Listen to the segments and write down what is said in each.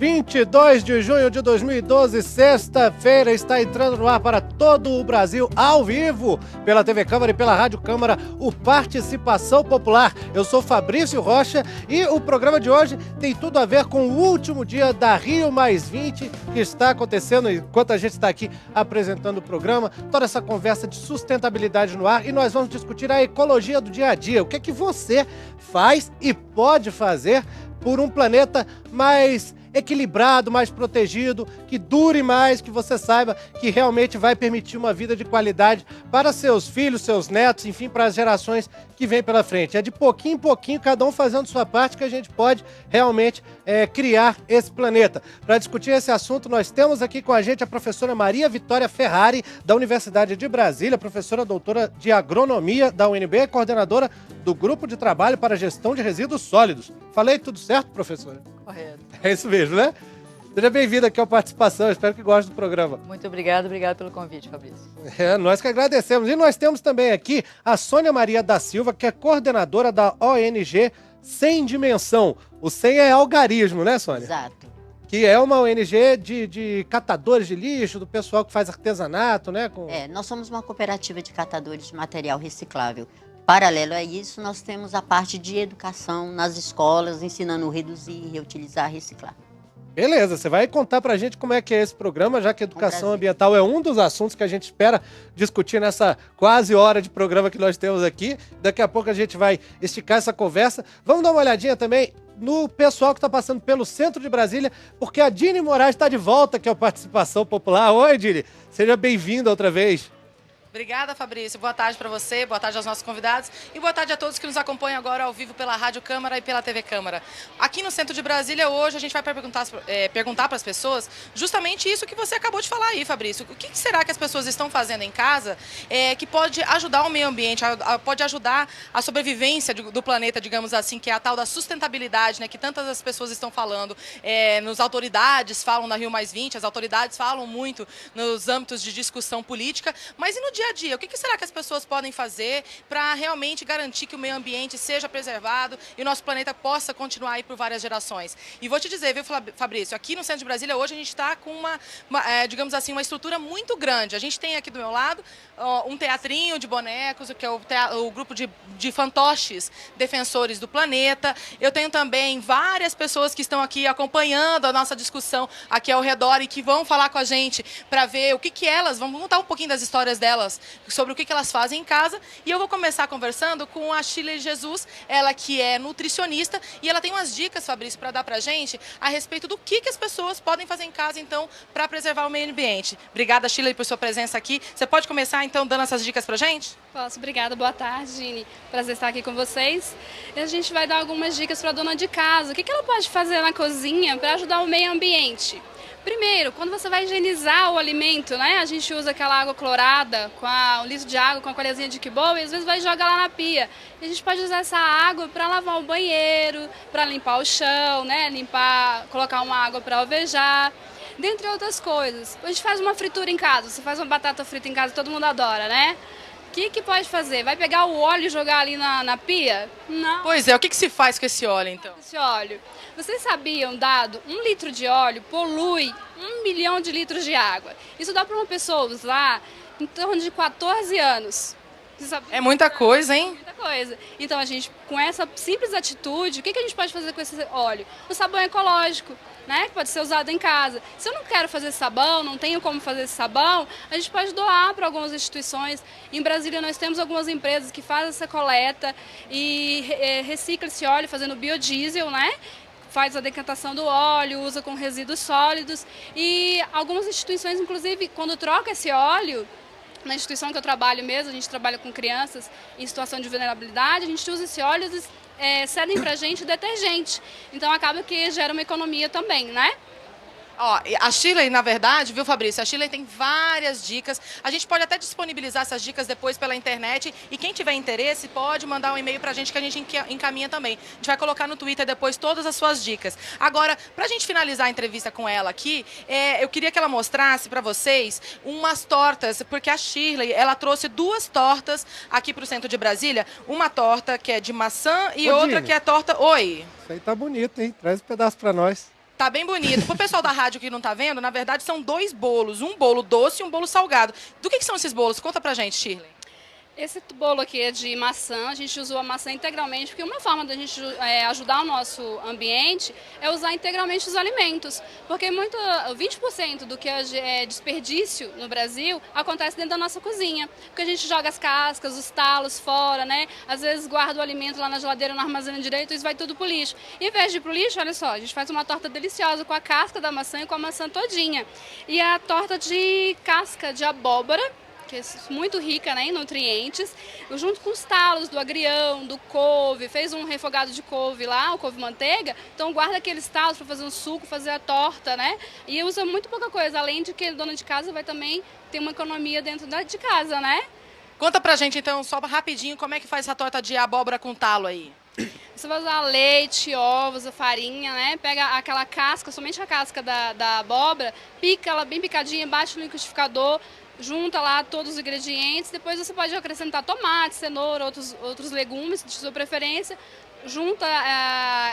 22 de junho de 2012, sexta-feira, está entrando no ar para todo o Brasil, ao vivo, pela TV Câmara e pela Rádio Câmara, o Participação Popular. Eu sou Fabrício Rocha e o programa de hoje tem tudo a ver com o último dia da Rio+20, que está acontecendo enquanto a gente está aqui apresentando o programa, toda essa conversa de sustentabilidade no ar, e nós vamos discutir a ecologia do dia a dia. O que é que você faz e pode fazer por um planeta mais equilibrado, mais protegido, que dure mais, que você saiba que realmente vai permitir uma vida de qualidade para seus filhos, seus netos, enfim, para as gerações que vêm pela frente. É de pouquinho em pouquinho, cada um fazendo sua parte, que a gente pode realmente criar esse planeta. Para discutir esse assunto, nós temos aqui com a gente a professora Maria Vitória Ferrari, da Universidade de Brasília, professora doutora de Agronomia da UNB, coordenadora do Grupo de Trabalho para a Gestão de Resíduos Sólidos. Falei tudo certo, professora? Correto. É isso mesmo, né? Seja bem-vindo aqui ao Participação, espero que goste do programa. Muito obrigado pelo convite, Fabrício. Nós que agradecemos. E nós temos também aqui a Sônia Maria da Silva, que é coordenadora da ONG Sem Dimensão. O Sem é algarismo, né, Sônia? Exato. Que é uma ONG de catadores de lixo, do pessoal que faz artesanato, né? Nós somos uma cooperativa de catadores de material reciclável. Paralelo a isso, nós temos a parte de educação nas escolas, ensinando a reduzir, reutilizar, reciclar. Beleza, você vai contar pra gente como é que é esse programa, já que educação ambiental é um dos assuntos que a gente espera discutir nessa quase hora de programa que nós temos aqui. Daqui a pouco a gente vai esticar essa conversa. Vamos dar uma olhadinha também no pessoal que está passando pelo centro de Brasília, porque a Dini Moraes está de volta aqui ao Participação Popular. Oi, Dini, seja bem-vinda outra vez. Obrigada, Fabrício. Boa tarde para você, boa tarde aos nossos convidados e boa tarde a todos que nos acompanham agora ao vivo pela Rádio Câmara e pela TV Câmara. Aqui no centro de Brasília, hoje, a gente vai perguntar para as pessoas justamente isso que você acabou de falar aí, Fabrício. O que será que as pessoas estão fazendo em casa que pode ajudar o meio ambiente, pode ajudar a sobrevivência do planeta, digamos assim, que é a tal da sustentabilidade, né, que tantas as pessoas estão falando. As autoridades falam na Rio+20, as autoridades falam muito nos âmbitos de discussão política, mas e no dia a dia, o que será que as pessoas podem fazer para realmente garantir que o meio ambiente seja preservado e o nosso planeta possa continuar aí por várias gerações? E vou te dizer, viu, Fabrício, aqui no centro de Brasília hoje a gente está com digamos assim, uma estrutura muito grande. A gente tem aqui do meu lado um teatrinho de bonecos, que é o grupo de fantoches defensores do planeta. Eu tenho também várias pessoas que estão aqui acompanhando a nossa discussão aqui ao redor e que vão falar com a gente para ver o que elas, vamos contar um pouquinho das histórias delas, sobre o que elas fazem em casa. E eu vou começar conversando com a Shirley Jesus, ela que é nutricionista, e ela tem umas dicas, Fabrício, para dar pra gente a respeito do que as pessoas podem fazer em casa, então, para preservar o meio ambiente. Obrigada, Shirley, por sua presença aqui. Você pode começar, então, dando essas dicas pra gente? Posso, obrigada. Boa tarde, Dini. Prazer estar aqui com vocês. E a gente vai dar algumas dicas para a dona de casa. O que ela pode fazer na cozinha para ajudar o meio ambiente? Primeiro, quando você vai higienizar o alimento, né? A gente usa aquela água clorada, um litro de água com a colherzinha de Kibble, e às vezes vai jogar lá na pia. E a gente pode usar essa água para lavar o banheiro, para limpar o chão, né? Colocar uma água para alvejar, dentre outras coisas. A gente faz uma fritura em casa, você faz uma batata frita em casa, todo mundo adora, né? O que pode fazer? Vai pegar o óleo e jogar ali na pia? Não. Pois é, o que se faz com esse óleo, então? Esse óleo. Vocês sabiam, dado 1 litro de óleo polui 1 milhão de litros de água. Isso dá para uma pessoa usar em torno de 14 anos. É muita coisa, hein? Muita coisa. Então, a gente, com essa simples atitude, o que a gente pode fazer com esse óleo? O sabão ecológico, né, que pode ser usado em casa. Se eu não quero fazer sabão, não tenho como fazer esse sabão, a gente pode doar para algumas instituições. Em Brasília nós temos algumas empresas que fazem essa coleta e reciclam esse óleo fazendo biodiesel, né? Faz a decantação do óleo, usa com resíduos sólidos. E algumas instituições, inclusive, quando troca esse óleo, na instituição que eu trabalho mesmo, a gente trabalha com crianças em situação de vulnerabilidade, a gente usa esse óleo e cedem pra gente detergente. Então acaba que gera uma economia também, né? Ó, a Shirley, na verdade, viu, Fabrício? A Shirley tem várias dicas. A gente pode até disponibilizar essas dicas depois pela internet. E quem tiver interesse pode mandar um e-mail pra gente que a gente encaminha também. A gente vai colocar no Twitter depois todas as suas dicas. Agora, pra gente finalizar a entrevista com ela aqui, eu queria que ela mostrasse pra vocês umas tortas, porque a Shirley, ela trouxe 2 tortas aqui pro centro de Brasília. Uma torta que é de maçã e outra que é torta... Oi! Isso aí tá bonito, hein? Traz um pedaço pra nós. Tá bem bonito. Pro pessoal da rádio que não tá vendo, na verdade são 2 bolos. Um bolo doce e um bolo salgado. Do que são esses bolos? Conta pra gente, Shirley. Esse bolo aqui é de maçã, a gente usou a maçã integralmente, porque uma forma da gente ajudar o nosso ambiente é usar integralmente os alimentos. Porque 20% do que é desperdício no Brasil acontece dentro da nossa cozinha. Porque a gente joga as cascas, os talos fora, né? Às vezes guarda o alimento lá na geladeira, não armazena direito, isso vai tudo pro lixo. Em vez de ir pro lixo, olha só, a gente faz uma torta deliciosa com a casca da maçã e com a maçã todinha. E a torta de casca de abóbora, que é muito rica, né, em nutrientes, junto com os talos do agrião, do couve, fez um refogado de couve lá, o couve-manteiga, então guarda aqueles talos para fazer um suco, fazer a torta, né, e usa muito pouca coisa, além de que a dona de casa vai também ter uma economia dentro de casa, né. Conta pra gente, então, só rapidinho, como é que faz essa torta de abóbora com talo aí? Você vai usar leite, ovos, a farinha, né? Pega aquela casca, somente a casca da abóbora, pica ela bem picadinha, bate no liquidificador, junta lá todos os ingredientes, depois você pode acrescentar tomate, cenoura, outros legumes de sua preferência, junta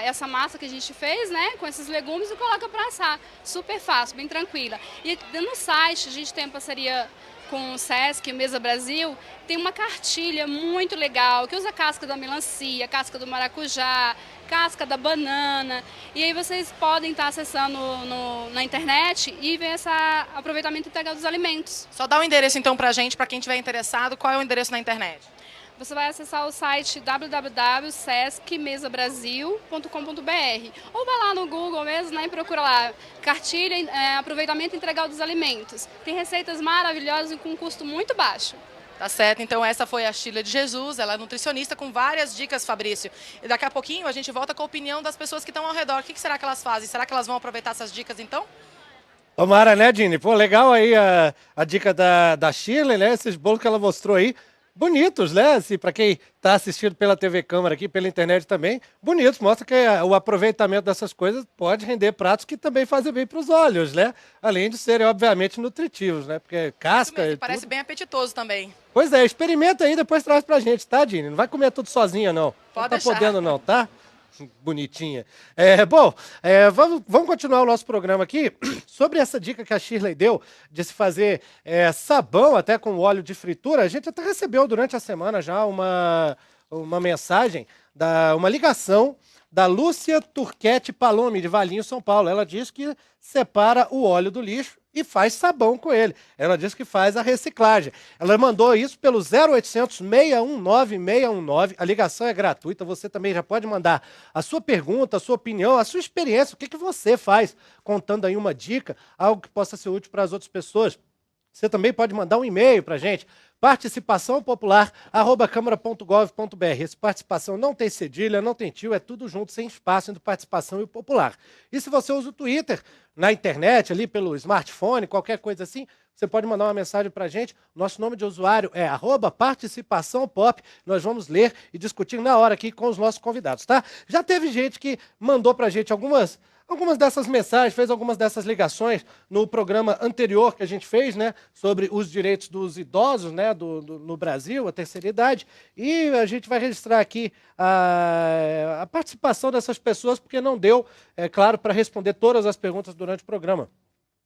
essa massa que a gente fez, né, com esses legumes e coloca para assar. Super fácil, bem tranquila. E no site a gente tem parceria com o Sesc, Mesa Brasil, tem uma cartilha muito legal, que usa casca da melancia, casca do maracujá, casca da banana, e aí vocês podem estar acessando na internet e ver esse aproveitamento integral dos alimentos. Só dá o endereço então pra gente, pra quem estiver interessado, qual é o endereço na internet? Você vai acessar o site www.sescmesabrasil.com.br ou vai lá no Google mesmo, né, e procura lá, cartilha aproveitamento integral dos alimentos. Tem receitas maravilhosas e com um custo muito baixo. Tá certo, então essa foi a Shirley de Jesus, ela é nutricionista com várias dicas, Fabrício. E daqui a pouquinho a gente volta com a opinião das pessoas que estão ao redor. O que será que elas fazem? Será que elas vão aproveitar essas dicas então? Tomara, né, Dini? Pô, legal aí a dica da Shirley, né? Esses bolos que ela mostrou aí. Bonitos, né? Assim, para quem está assistindo pela TV Câmara aqui, pela internet também, bonitos. Mostra que o aproveitamento dessas coisas pode render pratos que também fazem bem para os olhos, né? Além de serem, obviamente, nutritivos, né? Porque casca mesmo, e parece tudo. bem apetitoso também. Pois é, experimenta aí, depois traz pra gente, tá, Dini? Não vai comer tudo sozinha, não. Pode não tá deixar. podendo, não, tá? Bonitinha. Vamos continuar o nosso programa aqui sobre essa dica que a Shirley deu de se fazer sabão até com óleo de fritura. A gente até recebeu durante a semana já uma mensagem, uma ligação da Lúcia Turquete Palome, de Valinho, São Paulo. Ela diz que separa o óleo do lixo e faz sabão com ele. Ela diz que faz a reciclagem. Ela mandou isso pelo 0800 619 619. A ligação é gratuita. Você também já pode mandar a sua pergunta, a sua opinião, a sua experiência. O que você faz? Contando aí uma dica, algo que possa ser útil para as outras pessoas. Você também pode mandar um e-mail para a gente, participaçãopopular@câmara.gov.br. Esse participação não tem cedilha, não tem tio, é tudo junto, sem espaço entre participação e popular. E se você usa o Twitter, na internet, ali pelo smartphone, qualquer coisa assim, você pode mandar uma mensagem para a gente. Nosso nome de usuário é @participaçãopop. Nós vamos ler e discutir na hora aqui com os nossos convidados, tá? Já teve gente que mandou para a gente algumas dessas mensagens, fez algumas dessas ligações no programa anterior que a gente fez, né, sobre os direitos dos idosos, né, no Brasil, a terceira idade, e a gente vai registrar aqui a participação dessas pessoas, porque não deu, claro, para responder todas as perguntas durante o programa.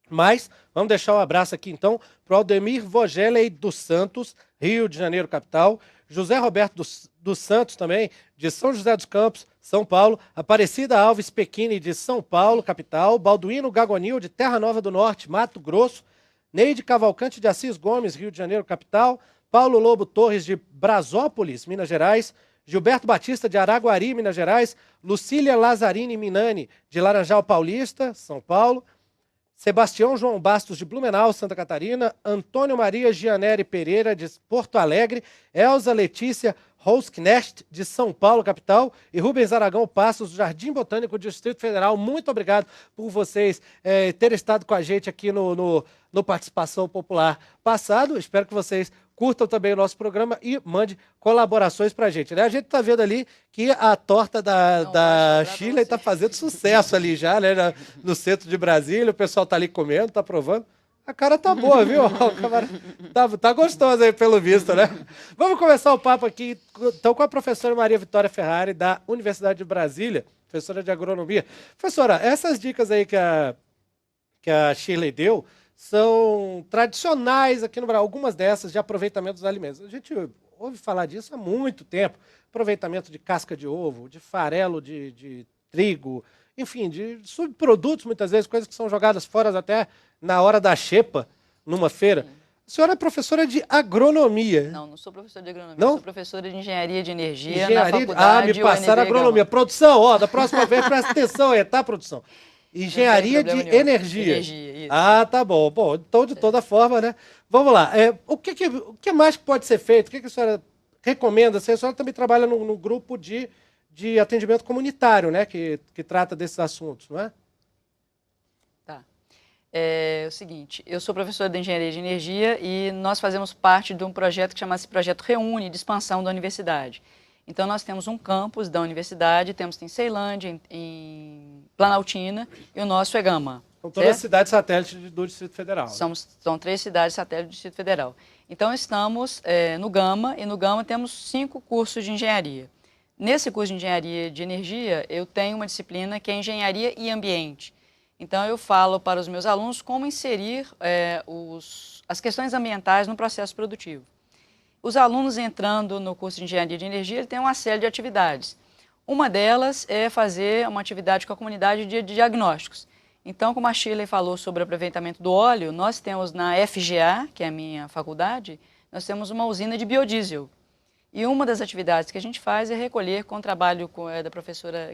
Mas vamos deixar um abraço aqui, então, para o Aldemir Vogelei dos Santos, Rio de Janeiro, capital, José Roberto dos Santos também, de São José dos Campos, São Paulo, Aparecida Alves Pequini, de São Paulo, capital, Balduino Gagonil, de Terra Nova do Norte, Mato Grosso, Neide Cavalcante de Assis Gomes, Rio de Janeiro, capital, Paulo Lobo Torres, de Brasópolis, Minas Gerais, Gilberto Batista, de Araguari, Minas Gerais, Lucília Lazzarini Minani, de Laranjal Paulista, São Paulo, Sebastião João Bastos, de Blumenau, Santa Catarina, Antônio Maria Gianeri Pereira, de Porto Alegre, Elza Letícia Rosknecht, de São Paulo, capital, e Rubens Aragão Passos, do Jardim Botânico, Distrito Federal. Muito obrigado por vocês terem estado com a gente aqui no Participação Popular passado. Espero que vocês curtam também o nosso programa e mande colaborações pra gente, né? A gente tá vendo ali que a torta da Shirley tá fazendo sucesso ali já, né? No centro de Brasília, o pessoal tá ali comendo, tá provando. A cara tá boa, viu? Tá gostosa aí, pelo visto, né? Vamos começar o papo aqui, então, com a professora Maria Vitória Ferrari, da Universidade de Brasília. professora de agronomia. Professora, essas dicas aí que a Shirley deu são tradicionais aqui no Brasil, algumas dessas de aproveitamento dos alimentos. A gente ouve falar disso há muito tempo. Aproveitamento de casca de ovo, de farelo de trigo, enfim, de subprodutos, muitas vezes, coisas que são jogadas fora até na hora da xepa, numa feira. A senhora é professora de agronomia. Não sou professora de agronomia, não? Sou professora de engenharia de energia engenharia na faculdade me passaram UNB agronomia. Gama. Produção, ó, da próxima vez, presta atenção aí, tá, produção? Engenharia de energia. Isso. Ah, tá bom. Bom, então, de toda forma, né? Vamos lá. O que mais pode ser feito? O que a senhora recomenda? A senhora também trabalha num grupo de atendimento comunitário, né? Que trata desses assuntos, não é? Tá. É o seguinte, eu sou professora de engenharia de energia e nós fazemos parte de um projeto que chama-se Projeto Reúne, de expansão da universidade. Então, nós temos um campus da universidade, temos em Ceilândia, em Planaltina, e o nosso é Gama. São todas as cidades satélites do Distrito Federal. São 3 cidades satélites do Distrito Federal. Então, estamos no Gama, e no Gama temos 5 cursos de engenharia. Nesse curso de engenharia de energia, eu tenho uma disciplina que é engenharia e ambiente. Então, eu falo para os meus alunos como inserir as questões ambientais no processo produtivo. Os alunos entrando no curso de engenharia de energia, ele tem uma série de atividades. Uma delas é fazer uma atividade com a comunidade de diagnósticos. Então, como a Shirley falou sobre o aproveitamento do óleo, nós temos na FGA, que é a minha faculdade, nós temos uma usina de biodiesel. E uma das atividades que a gente faz é recolher, com o trabalho da professora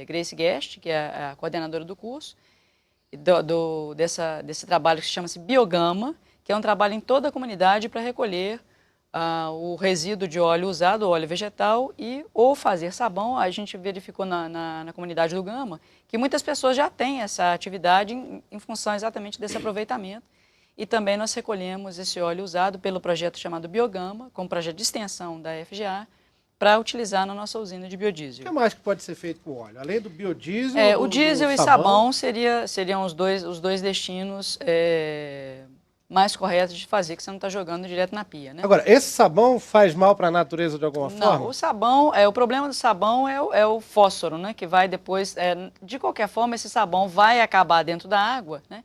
Grace Guest, que é a coordenadora do curso, desse trabalho que chama-se Biogama, que é um trabalho em toda a comunidade para recolher o resíduo de óleo usado, o óleo vegetal, ou fazer sabão. A gente verificou na comunidade do Gama que muitas pessoas já têm essa atividade em função exatamente desse aproveitamento. E também nós recolhemos esse óleo usado pelo projeto chamado Biogama, como projeto de extensão da FGA, para utilizar na nossa usina de biodiesel. O que mais que pode ser feito com o óleo? Além do biodiesel, o diesel e sabão seriam os dois destinos mais corretos de fazer, que você não está jogando direto na pia, né? Agora, esse sabão faz mal para a natureza de alguma forma? Não, o sabão, o problema do sabão é o fósforo, né? Que vai depois, de qualquer forma, esse sabão vai acabar dentro da água, né?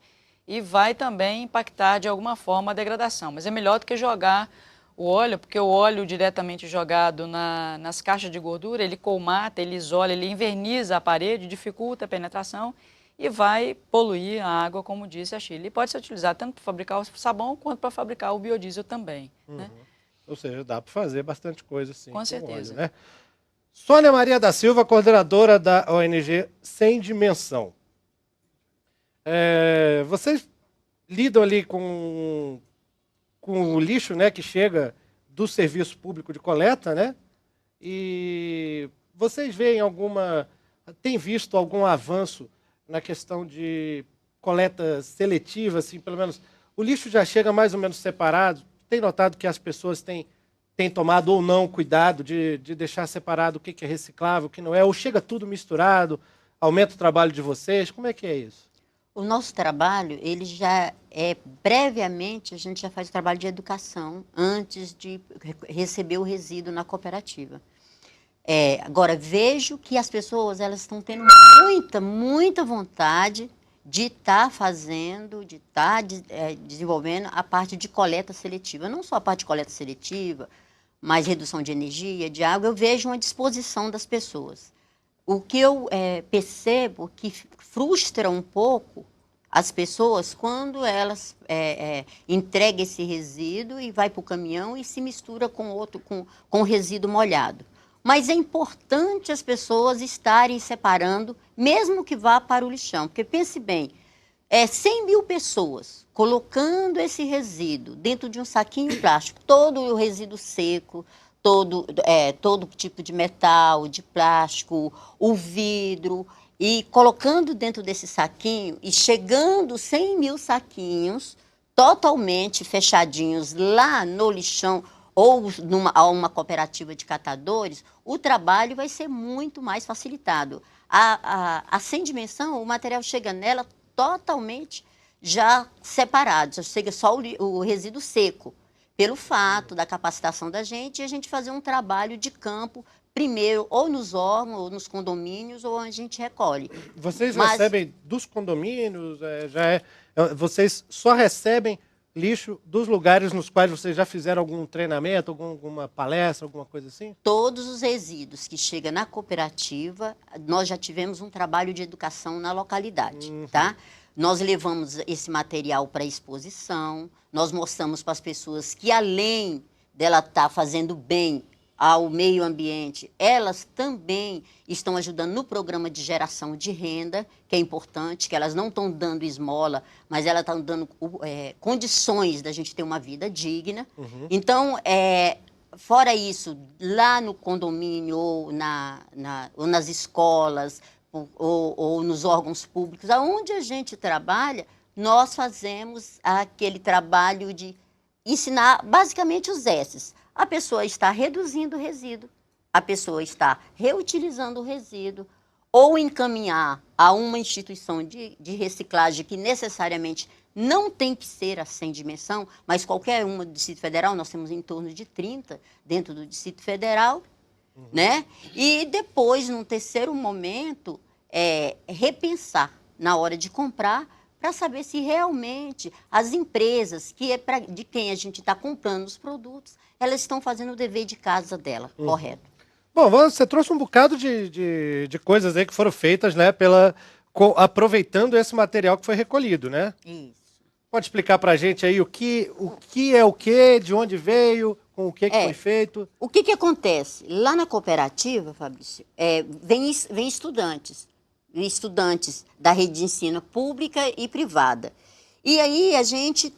E vai também impactar de alguma forma a degradação. Mas é melhor do que jogar o óleo, porque o óleo diretamente jogado nas caixas de gordura, ele colmata, ele isola, ele inverniza a parede, dificulta a penetração e vai poluir a água, como disse a Shirley. E pode ser utilizado tanto para fabricar o sabão quanto para fabricar o biodiesel também. Né? Ou seja, dá para fazer bastante coisa assim. Com certeza. Óleo, né? Sônia Maria da Silva, coordenadora da ONG Sem Dimensão. Vocês lidam ali com o lixo, né, que chega do serviço público de coleta, né? E vocês têm visto algum avanço na questão de coleta seletiva, assim, pelo menos o lixo já chega mais ou menos separado? Tem notado que as pessoas têm tomado ou não cuidado de deixar separado o que é reciclável, o que não é, ou chega tudo misturado, aumenta o trabalho de vocês? Como é que é isso? O nosso trabalho, ele já previamente, a gente já faz o trabalho de educação antes de receber o resíduo na cooperativa. Agora, vejo que as pessoas elas estão tendo muita vontade de estar fazendo, de estar desenvolvendo a parte de coleta seletiva. Não só a parte de coleta seletiva, mas redução de energia, de água, eu vejo uma disposição das pessoas. O que eu percebo que frustra um pouco as pessoas quando elas entregam esse resíduo e vai para o caminhão e se mistura com o resíduo molhado. Mas é importante as pessoas estarem separando, mesmo que vá para o lixão. Porque pense bem, 100 mil pessoas colocando esse resíduo dentro de um saquinho plástico, todo o resíduo seco, todo tipo de metal, de plástico, o vidro, e colocando dentro desse saquinho e chegando 100 mil saquinhos totalmente fechadinhos lá no lixão ou a uma cooperativa de catadores, o trabalho vai ser muito mais facilitado. A Sem Dimensão, o material chega nela totalmente já separado, já chega só o resíduo seco, pelo fato da capacitação da gente e a gente fazer um trabalho de campo primeiro ou nos órgãos, ou nos condomínios, ou a gente recolhe. Vocês Mas- recebem dos condomínios, vocês só recebem lixo dos lugares nos quais vocês já fizeram algum treinamento, alguma palestra, alguma coisa assim? Todos os resíduos que chegam na cooperativa, nós já tivemos um trabalho de educação na localidade, tá? Nós levamos esse material para exposição, nós mostramos para as pessoas que, além dela estar fazendo bem ao meio ambiente, elas também estão ajudando no programa de geração de renda, que é importante, que elas não estão dando esmola, mas elas estão dando condições da gente ter uma vida digna. Então, fora isso, lá no condomínio ou nas escolas ou nos órgãos públicos, aonde a gente trabalha, nós fazemos aquele trabalho de ensinar basicamente os S's. A pessoa está reduzindo o resíduo, a pessoa está reutilizando o resíduo, ou encaminhar a uma instituição de reciclagem que necessariamente não tem que ser a sem dimensão, mas qualquer uma do Distrito Federal, nós temos em torno de 30 dentro do Distrito Federal, né? E depois, num terceiro momento, repensar na hora de comprar, para saber se realmente as empresas, que é de quem a gente está comprando os produtos, elas estão fazendo o dever de casa dela, correto? Bom, você trouxe um bocado de coisas aí que foram feitas, né, aproveitando esse material que foi recolhido, né? Isso. Pode explicar para a gente aí o que é o que, de onde veio, com o que foi feito? O que acontece? Lá na cooperativa, Fabrício, vem estudantes da rede de ensino pública e privada. E aí a gente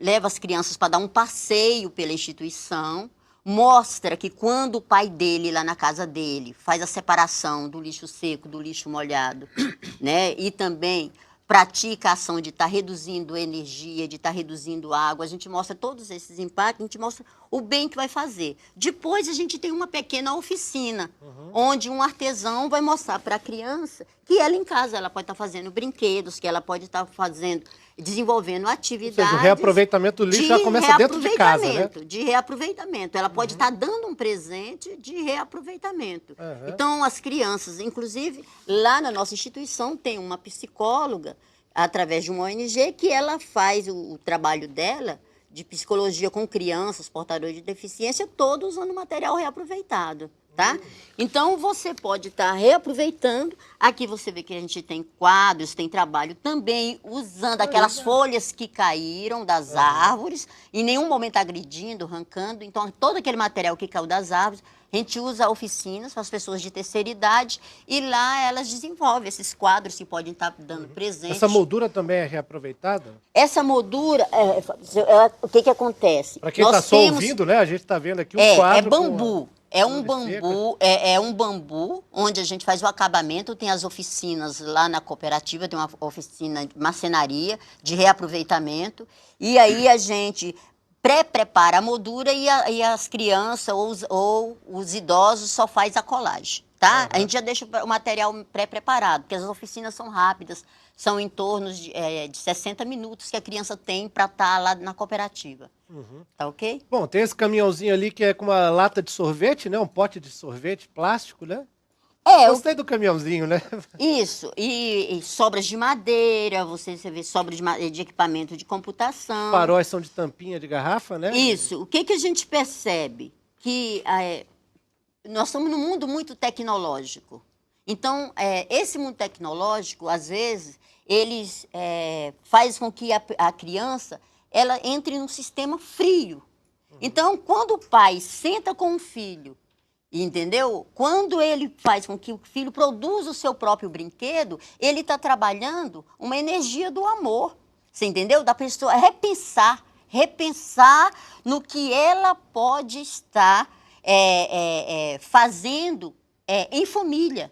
leva as crianças para dar um passeio pela instituição, mostra que quando o pai dele, lá na casa dele, faz a separação do lixo seco, do lixo molhado, né? E também pratica a ação de estar reduzindo energia, de estar reduzindo água, a gente mostra todos esses impactos, a gente mostra o bem que vai fazer. Depois a gente tem uma pequena oficina, onde um artesão vai mostrar para a criança que ela em casa ela pode estar fazendo brinquedos, que ela pode estar desenvolvendo atividades. Ou seja, o reaproveitamento do lixo já começa dentro de casa, né? De reaproveitamento. Ela pode estar dando um presente de reaproveitamento. Então, as crianças, inclusive, lá na nossa instituição, tem uma psicóloga, através de uma ONG, que ela faz o trabalho dela de psicologia com crianças portadores de deficiência, todos usando material reaproveitado. Tá? Então, você pode estar reaproveitando. Aqui você vê que a gente tem quadros, tem trabalho também usando aquelas folhas que caíram das árvores, em nenhum momento agredindo, arrancando. Então, todo aquele material que caiu das árvores, a gente usa oficinas para as pessoas de terceira idade e lá elas desenvolvem esses quadros que podem estar dando presente. Essa moldura também é reaproveitada? Essa moldura, o que acontece? Para quem está só ouvindo, né? A gente está vendo aqui um quadro. É bambu. É um bambu onde a gente faz o acabamento, tem as oficinas lá na cooperativa, tem uma oficina de marcenaria, de reaproveitamento, e aí a gente pré-prepara a moldura e as crianças ou os idosos só faz a colagem, tá? A gente já deixa o material pré-preparado, porque as oficinas são rápidas, são em torno de 60 minutos que a criança tem para estar lá na cooperativa. Tá ok? Bom, tem esse caminhãozinho ali que é com uma lata de sorvete, né? Um pote de sorvete plástico, né? Gostei do caminhãozinho, né? Isso. E sobras de madeira, você vê sobras de equipamento de computação. Faróis são de tampinha de garrafa, né? Isso. O que a gente percebe? Que nós estamos num mundo muito tecnológico. Então, esse mundo tecnológico, às vezes, eles faz com que a criança ela entre num sistema frio. Então, quando o pai senta com o filho, entendeu? Quando ele faz com que o filho produza o seu próprio brinquedo, ele está trabalhando uma energia do amor. Você entendeu? Da pessoa repensar no que ela pode estar fazendo em família.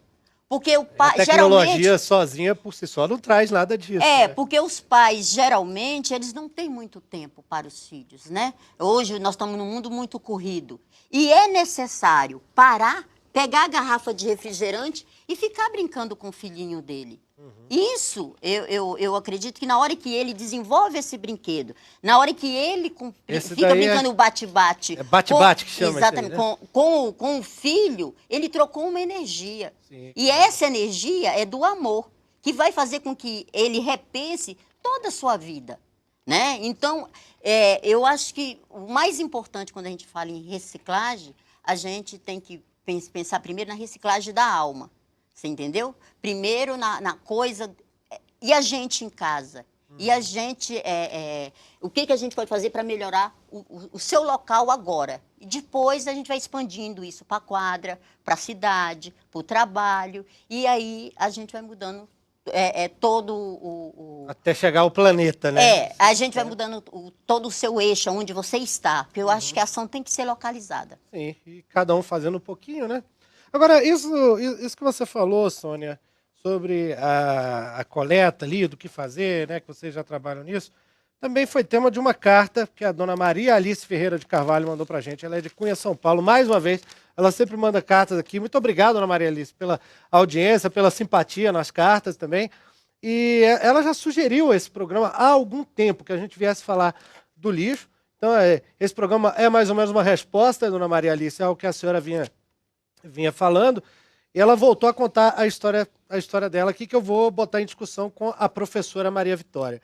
Porque o pai, a tecnologia sozinha, por si só, não traz nada disso. Né? Porque os pais, geralmente, eles não têm muito tempo para os filhos, né? Hoje, nós estamos num mundo muito corrido. E é necessário parar, pegar a garrafa de refrigerante e ficar brincando com o filhinho dele. Isso, eu acredito que na hora que ele desenvolve esse brinquedo, na hora que ele fica brincando o bate-bate... É bate-bate que chama. Exatamente, isso aí, né? com o filho, ele trocou uma energia. Sim. E essa energia é do amor, que vai fazer com que ele repense toda a sua vida, né? Então, eu acho que o mais importante quando a gente fala em reciclagem, a gente tem que pensar primeiro na reciclagem da alma. Você entendeu? Primeiro na coisa... E a gente em casa? E a gente... o que a gente pode fazer para melhorar o seu local agora? E depois a gente vai expandindo isso para a quadra, para a cidade, para o trabalho. E aí a gente vai mudando todo o... Até chegar ao planeta, né? A gente vai mudando todo o seu eixo, onde você está. Porque eu acho que a ação tem que ser localizada. Sim, e cada um fazendo um pouquinho, né? Agora, isso que você falou, Sônia, sobre a coleta ali, do que fazer, né? Que vocês já trabalham nisso, também foi tema de uma carta que a dona Maria Alice Ferreira de Carvalho mandou pra gente. Ela é de Cunha, São Paulo. Mais uma vez, ela sempre manda cartas aqui. Muito obrigado, dona Maria Alice, pela audiência, pela simpatia nas cartas também. E ela já sugeriu esse programa há algum tempo, que a gente viesse falar do lixo. Então, esse programa é mais ou menos uma resposta, dona Maria Alice, ao que a senhora vinha falando. E ela voltou a contar a história dela aqui, que eu vou botar em discussão com a professora Maria Vitória.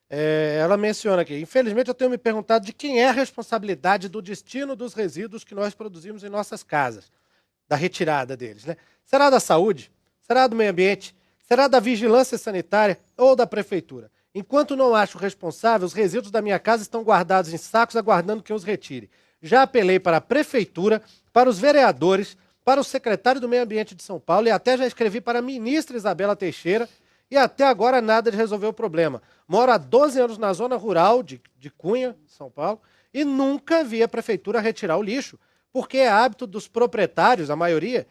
Ela menciona aqui: infelizmente eu tenho me perguntado de quem é a responsabilidade do destino dos resíduos que nós produzimos em nossas casas, da retirada deles, né? Será da saúde? Será do meio ambiente? Será da vigilância sanitária ou da prefeitura? Enquanto não acho responsável, os resíduos da minha casa estão guardados em sacos aguardando que eu os retire. Já apelei para a prefeitura, para os vereadores, para o secretário do Meio Ambiente de São Paulo e até já escrevi para a ministra Isabela Teixeira e até agora nada de resolver o problema. Moro há 12 anos na zona rural de Cunha, São Paulo, e nunca vi a prefeitura retirar o lixo, porque é hábito dos proprietários, a maioria,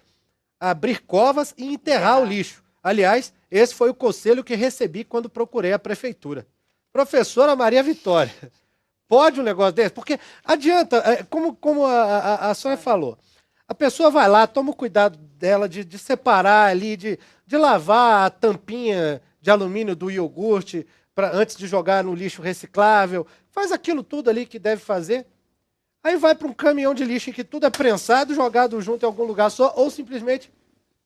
abrir covas e enterrar o lixo. Aliás, esse foi o conselho que recebi quando procurei a prefeitura. Professora Maria Vitória, pode um negócio desse? Porque adianta, como a senhora falou, a pessoa vai lá, toma o cuidado dela de separar ali, de lavar a tampinha de alumínio do iogurte antes de jogar no lixo reciclável, faz aquilo tudo ali que deve fazer, aí vai para um caminhão de lixo em que tudo é prensado, jogado junto em algum lugar só, ou simplesmente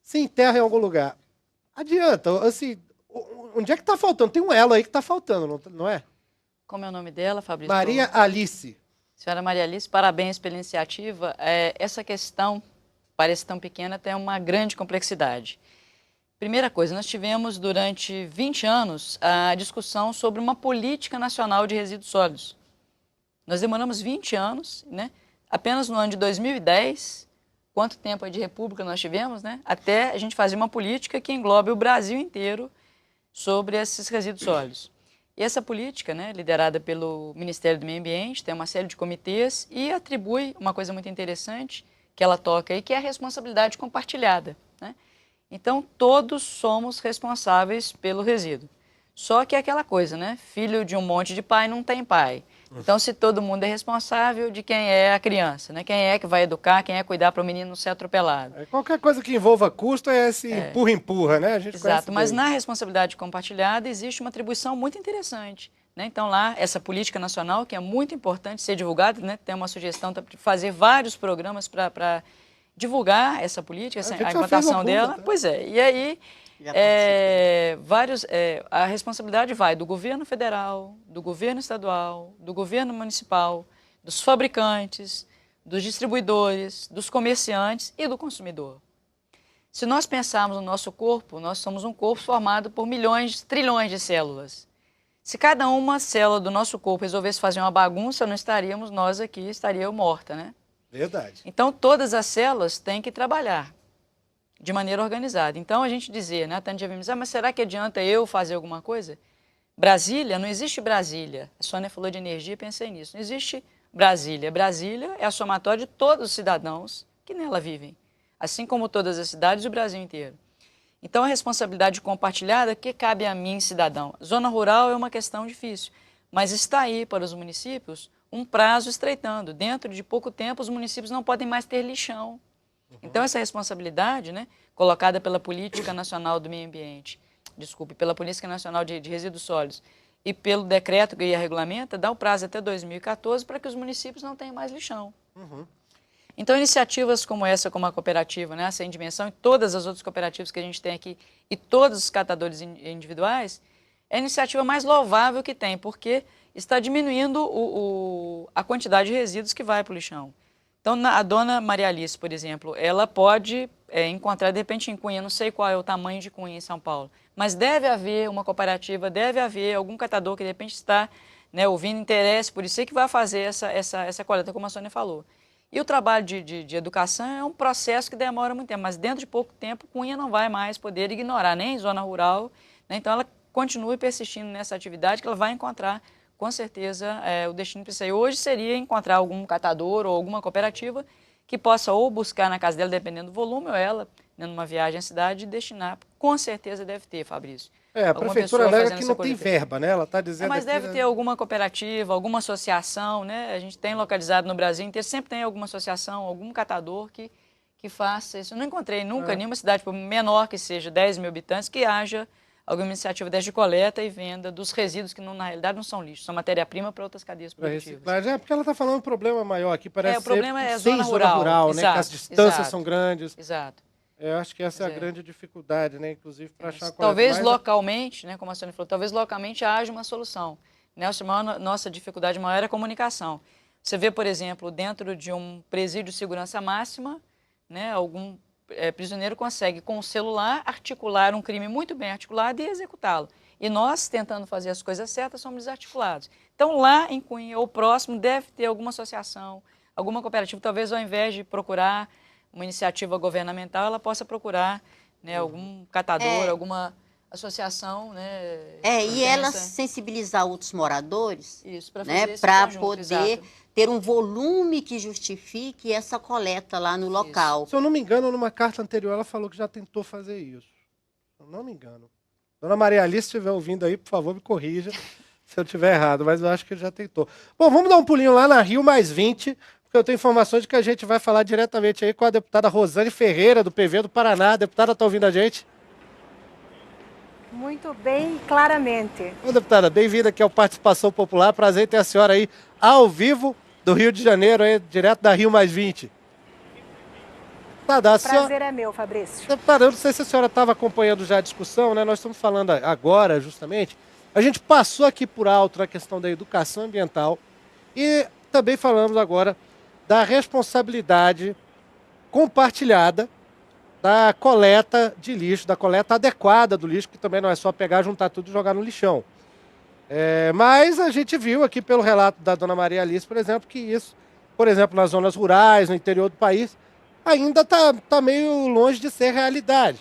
se enterra em algum lugar. Adianta, assim, onde é que está faltando? Tem um elo aí que está faltando, não é? Como é o nome dela, Fabrício? Maria Alice. Senhora Maria Alice, parabéns pela iniciativa. Essa questão, parece tão pequena, tem uma grande complexidade. Primeira coisa, nós tivemos durante 20 anos a discussão sobre uma política nacional de resíduos sólidos. Nós demoramos 20 anos, né? Apenas no ano de 2010, quanto tempo de república nós tivemos, né? Até a gente fazer uma política que englobe o Brasil inteiro sobre esses resíduos sólidos. E essa política, né, liderada pelo Ministério do Meio Ambiente, tem uma série de comitês e atribui uma coisa muito interessante que ela toca aí, que é a responsabilidade compartilhada, né? Então, todos somos responsáveis pelo resíduo. Só que é aquela coisa, né? Filho de um monte de pai não tem pai. Então, se todo mundo é responsável, de quem é a criança, né? Quem é que vai educar, quem é cuidar para o menino não ser atropelado. Qualquer coisa que envolva custo é esse empurra-empurra, né? A gente Exato, mas na responsabilidade compartilhada existe uma atribuição muito interessante, né? Então, lá, essa política nacional, que é muito importante ser divulgada, né? Tem uma sugestão de fazer vários programas para divulgar essa política, a implantação dela. Tá? Pois é, e aí a responsabilidade vai do governo federal, do governo estadual, do governo municipal, dos fabricantes, dos distribuidores, dos comerciantes e do consumidor. Se nós pensarmos no nosso corpo, nós somos um corpo formado por milhões, trilhões de células. Se cada uma célula do nosso corpo resolvesse fazer uma bagunça, não estaríamos nós aqui, estaria eu morta, né? Verdade. Então, todas as células têm que trabalhar de maneira organizada. Então, a gente dizer, né, Tânia vai me dizer, mas será que adianta eu fazer alguma coisa? Brasília, não existe Brasília. A Sônia falou de energia, pensei nisso. Não existe Brasília. Brasília é a somatória de todos os cidadãos que nela vivem, assim como todas as cidades do Brasil inteiro. Então, a responsabilidade compartilhada, que cabe a mim, cidadão? Zona rural é uma questão difícil, mas está aí para os municípios um prazo estreitando. Dentro de pouco tempo, os municípios não podem mais ter lixão. Então, essa responsabilidade, né, colocada pela Política Nacional do Meio Ambiente, pela Política Nacional de Resíduos Sólidos e pelo decreto que a regulamenta, dá o prazo até 2014 para que os municípios não tenham mais lixão. Então, iniciativas como essa, como a cooperativa, né, a Sem Dimensão, e todas as outras cooperativas que a gente tem aqui, e todos os catadores individuais, é a iniciativa mais louvável que tem, porque está diminuindo a quantidade de resíduos que vai para o lixão. Então, a dona Maria Alice, por exemplo, ela pode encontrar, de repente, em Cunha, não sei qual é o tamanho de Cunha em São Paulo, mas deve haver uma cooperativa, deve haver algum catador que, de repente, está, né, ouvindo interesse por isso, que vai fazer essa coleta, como a Sônia falou. E o trabalho de educação é um processo que demora muito tempo, mas dentro de pouco tempo, Cunha não vai mais poder ignorar, nem zona rural, né? Então ela continue persistindo nessa atividade que ela vai encontrar, com certeza, o destino para isso aí. Hoje seria encontrar algum catador ou alguma cooperativa que possa ou buscar na casa dela, dependendo do volume, ou ela, né, numa viagem à cidade, destinar. Com certeza deve ter, Fabrício. A prefeitura alega que não tem verba, né? Ela está dizendo mas aqui, deve ter alguma cooperativa, alguma associação, né? A gente tem localizado no Brasil inteiro, sempre tem alguma associação, algum catador que faça isso. Eu não encontrei nunca nenhuma cidade, por menor que seja, 10 mil habitantes, que haja alguma iniciativa dessa de coleta e venda dos resíduos que, na realidade, não são lixo, são matéria-prima para outras cadeias produtivas. Porque ela está falando um problema maior aqui, parece o problema é zona rural, né? Que as distâncias são grandes. Exato. Eu acho que essa é a grande dificuldade, né? Inclusive para achar uma coleta. Talvez localmente, né, como a Sônia falou, talvez localmente haja uma solução. Nossa dificuldade maior é a comunicação. Você vê, por exemplo, dentro de um presídio de segurança máxima, né, algum prisioneiro consegue, com o celular, articular um crime muito bem articulado e executá-lo. E nós, tentando fazer as coisas certas, somos desarticulados. Então, lá em Cunha, ou próximo, deve ter alguma associação, alguma cooperativa, talvez ao invés de procurar uma iniciativa governamental, ela possa procurar, né, algum catador, alguma associação, né? E ela sensibilizar outros moradores, né, para poder ter um volume que justifique essa coleta lá no local. Se eu não me engano, numa carta anterior, ela falou que já tentou fazer isso. Se eu não me engano. Dona Maria Alice, se estiver ouvindo aí, por favor, me corrija se eu estiver errado, mas eu acho que ele já tentou. Bom, vamos dar um pulinho lá na Rio+20, porque eu tenho informações de que a gente vai falar diretamente aí com a deputada Rosane Ferreira, do PV do Paraná. A deputada, está ouvindo a gente? Muito bem, claramente. Bom, deputada, bem-vinda aqui ao Participação Popular. Prazer em ter a senhora aí ao vivo do Rio de Janeiro, aí, direto da Rio+20. Prazer é meu, Fabrício. Deputada, eu não sei se a senhora estava acompanhando já a discussão, né? Nós estamos falando agora, justamente. A gente passou aqui por alto na questão da educação ambiental e também falamos agora da responsabilidade compartilhada da coleta de lixo, da coleta adequada do lixo, que também não é só pegar, juntar tudo e jogar no lixão. Mas a gente viu aqui pelo relato da dona Maria Alice, por exemplo, que isso, por exemplo, nas zonas rurais, no interior do país, ainda está meio longe de ser realidade.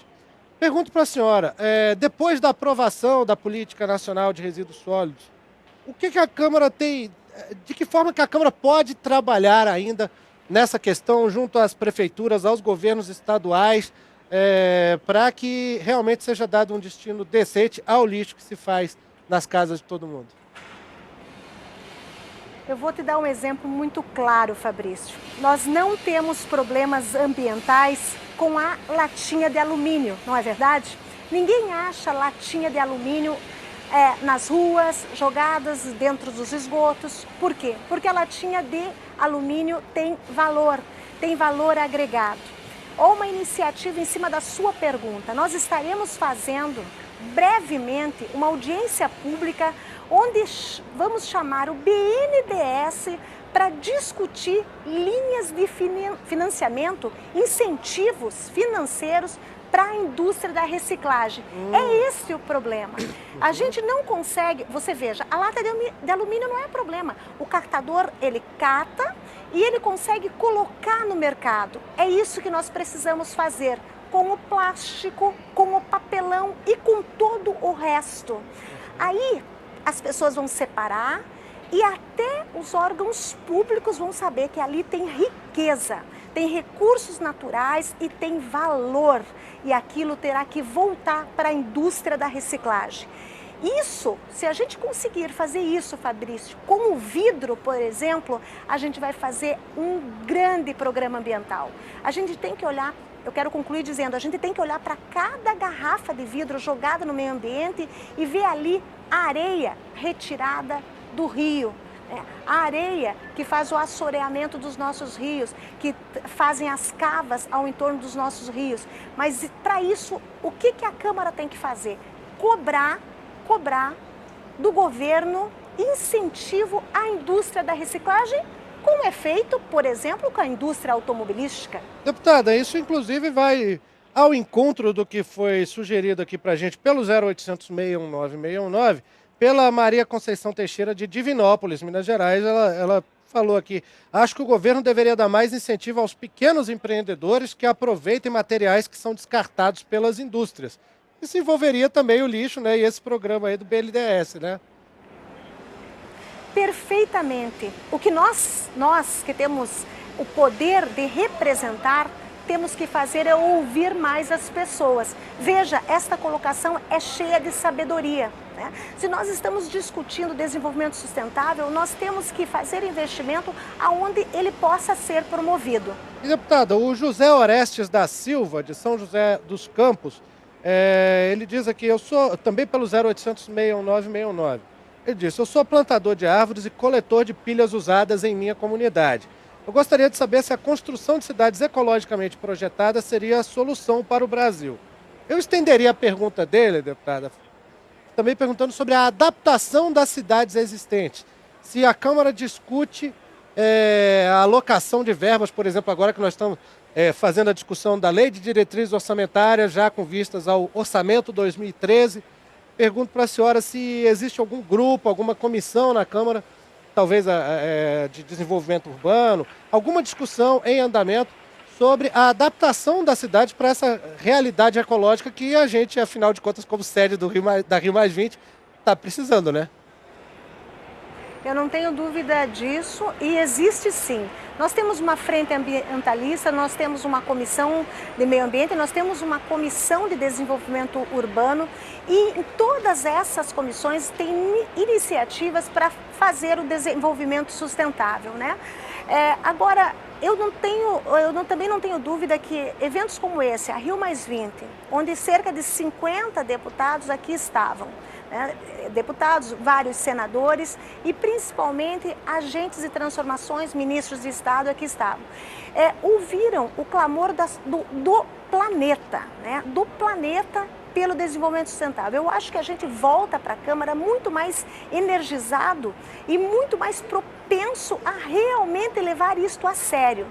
Pergunto para a senhora, depois da aprovação da Política Nacional de Resíduos Sólidos, o que a Câmara tem, de que forma que a Câmara pode trabalhar ainda nessa questão junto às prefeituras, aos governos estaduais, para que realmente seja dado um destino decente ao lixo que se faz nas casas de todo mundo? Eu vou te dar um exemplo muito claro, Fabrício. Nós não temos problemas ambientais com a latinha de alumínio, não é verdade? Ninguém acha latinha de alumínio nas ruas, jogadas dentro dos esgotos. Por quê? Porque a latinha de alumínio tem valor agregado. Ou uma iniciativa em cima da sua pergunta. Nós estaremos fazendo brevemente uma audiência pública onde vamos chamar o BNDES para discutir linhas de financiamento, incentivos financeiros para a indústria da reciclagem. É esse o problema. A gente não consegue, você veja, a lata de alumínio não é problema. O catador, ele cata e ele consegue colocar no mercado. É isso que nós precisamos fazer com o plástico, com o papelão e com todo o resto. Aí as pessoas vão separar e até os órgãos públicos vão saber que ali tem riqueza, tem recursos naturais e tem valor. E aquilo terá que voltar para a indústria da reciclagem. Isso, se a gente conseguir fazer isso, Fabrício, com o vidro, por exemplo, a gente vai fazer um grande programa ambiental. A gente tem que olhar, eu quero concluir dizendo, a gente tem que olhar para cada garrafa de vidro jogada no meio ambiente e ver ali a areia retirada do rio. A areia que faz o assoreamento dos nossos rios, que fazem as cavas ao entorno dos nossos rios. Mas para isso, o que a Câmara tem que fazer? Cobrar do governo incentivo à indústria da reciclagem, como é feito, por exemplo, com a indústria automobilística. Deputada, isso inclusive vai ao encontro do que foi sugerido aqui para a gente pelo 0800 619 619, pela Maria Conceição Teixeira de Divinópolis, Minas Gerais. Ela falou aqui, acho que o governo deveria dar mais incentivo aos pequenos empreendedores que aproveitem materiais que são descartados pelas indústrias. Isso envolveria também o lixo, né? E esse programa aí do BNDES, né? Perfeitamente. O que nós que temos o poder de representar, temos que fazer é ouvir mais as pessoas. Veja, esta colocação é cheia de sabedoria, né? Se nós estamos discutindo desenvolvimento sustentável, nós temos que fazer investimento aonde ele possa ser promovido. E, deputada, o José Orestes da Silva, de São José dos Campos, ele diz aqui, eu sou, também pelo 0800 619 619, ele disse, eu sou plantador de árvores e coletor de pilhas usadas em minha comunidade. Eu gostaria de saber se a construção de cidades ecologicamente projetadas seria a solução para o Brasil. Eu estenderia a pergunta dele, deputada, também perguntando sobre a adaptação das cidades existentes. Se a Câmara discute a alocação de verbas, por exemplo, agora que nós estamos fazendo a discussão da Lei de Diretrizes Orçamentárias, já com vistas ao Orçamento 2013, pergunto para a senhora se existe algum grupo, alguma comissão na Câmara, talvez de desenvolvimento urbano, alguma discussão em andamento sobre a adaptação da cidade para essa realidade ecológica que a gente, afinal de contas, como sede da Rio+20, está precisando, né? Eu não tenho dúvida disso e existe sim. Nós temos uma frente ambientalista, nós temos uma comissão de meio ambiente, nós temos uma comissão de desenvolvimento urbano e em todas essas comissões tem iniciativas para fazer o desenvolvimento sustentável, né? Agora, também não tenho dúvida que eventos como esse, a Rio+20, onde cerca de 50 deputados aqui estavam, né? Deputados, vários senadores e principalmente agentes de transformações, ministros de Estado aqui estavam. Ouviram o clamor do planeta, né? Do planeta pelo desenvolvimento sustentável. Eu acho que a gente volta para a Câmara muito mais energizado e muito mais propenso a realmente levar isto a sério.